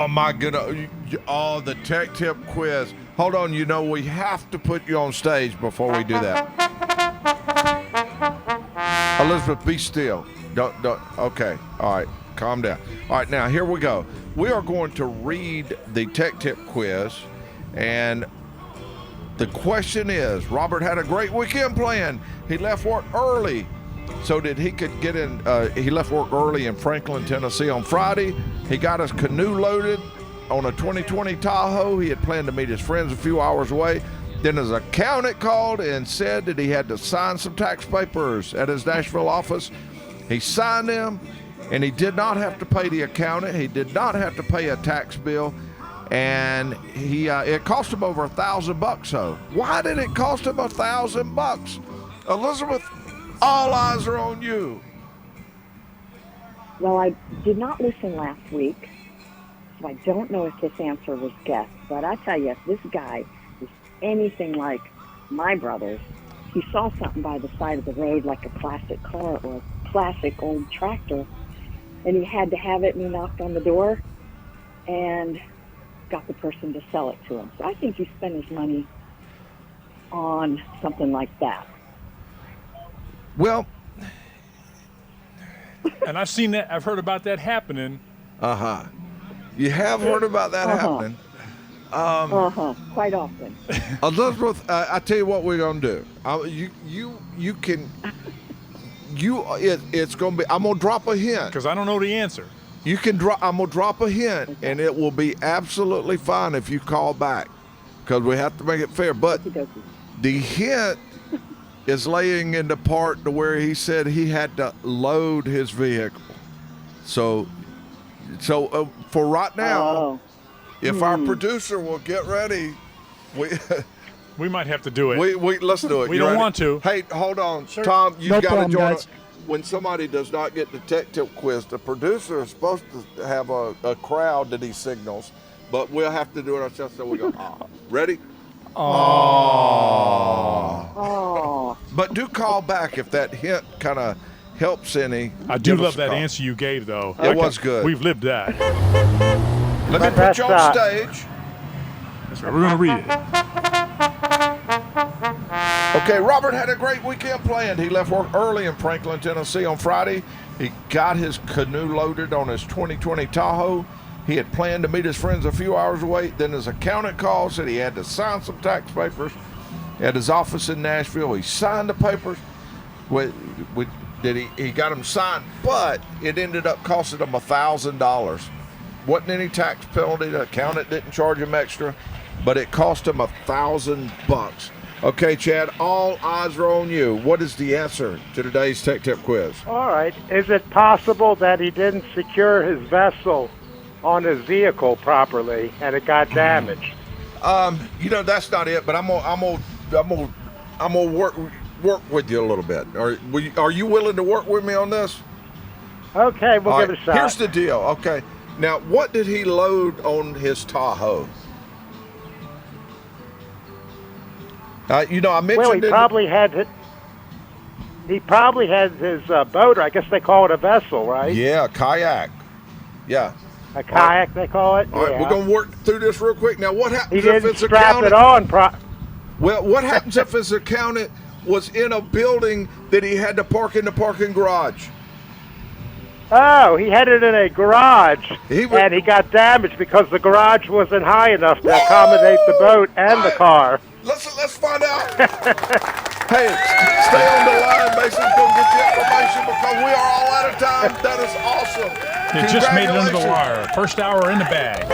my goodness. Oh, the tech tip quiz. Hold on, we have to put you on stage before we do that. Elizabeth, be still. Don't. Okay. All right. Calm down. All right. Now, here we go. We are going to read the tech tip quiz. And the question is, Robert had a great weekend planned. He left work early so that he could get in. He left work early in Franklin, Tennessee on Friday. He got his canoe loaded on a 2020 Tahoe. He had planned to meet his friends a few hours away. Then his accountant called and said that he had to sign some tax papers at his Nashville office. He signed them, and he did not have to pay the accountant. He did not have to pay a tax bill, and it cost him over $1,000. So why did it cost him $1,000? Elizabeth, all eyes are on you. Well, I did not listen last week, so I don't know if this answer was guessed. But I tell you, if this guy is anything like my brothers, he saw something by the side of the road like a classic car or a classic old tractor, and he had to have it, and he knocked on the door and got the person to sell it to him. So I think he spent his money on something like that. Well, and I've seen that. I've heard about that happening. You have heard about that happening. Quite often. Elizabeth, I tell you what we're gonna do. It's gonna be. I'm gonna drop a hint because I don't know the answer. You can drop. I'm gonna drop a hint, and it will be absolutely fine if you call back, because we have to make it fair. But the hint is laying in the part to where he said he had to load his vehicle. So for right now, if our producer will get ready, we might have to do it. Let's do it. We don't want to. Hey, hold on, sure. Tom. You've got to join guys. us. When somebody does not get the tech tip quiz, the producer is supposed to have a crowd that he signals, but we'll have to do it ourselves. So we go, ready? Oh. But do call back if that hint kind of helps any. I do love that answer you gave, though. It was good. We've lived that. Let me put you on stage. That's right. We're going to read it. Okay, Robert had a great weekend planned. He left work early in Franklin, Tennessee on Friday. He got his canoe loaded on his 2020 Tahoe. He had planned to meet his friends a few hours away. Then his accountant called, said he had to sign some tax papers at his office in Nashville. He signed the papers. He got them signed, but it ended up costing him $1,000. Wasn't any tax penalty. The accountant didn't charge him extra, but it cost him $1,000. Okay, Chad, all eyes are on you. What is the answer to today's Tech Tip quiz? All right. Is it possible that he didn't secure his vessel on his vehicle properly and it got damaged? That's not it. But I'm gonna work with you a little bit. Are you willing to work with me on this? Okay, we'll give it a shot. Here's the deal. Okay, now what did he load on his Tahoe? I mentioned. Well, he probably had his boat, or I guess they call it a vessel, right? Yeah, kayak. Yeah. A kayak, they call it. All right, yeah. we're gonna work through this real quick. Now, what happens He if didn't it's strap it on. Well, what happens if his accountant was in a building that he had to park in the parking garage? Oh, he had it in a garage, and he got damaged because the garage wasn't high enough to accommodate the boat and the car. Let's find out. Hey, stay on the line, Mason's going to get you information because we are all out of time. That is awesome. It just made it under the wire. First hour in the bag.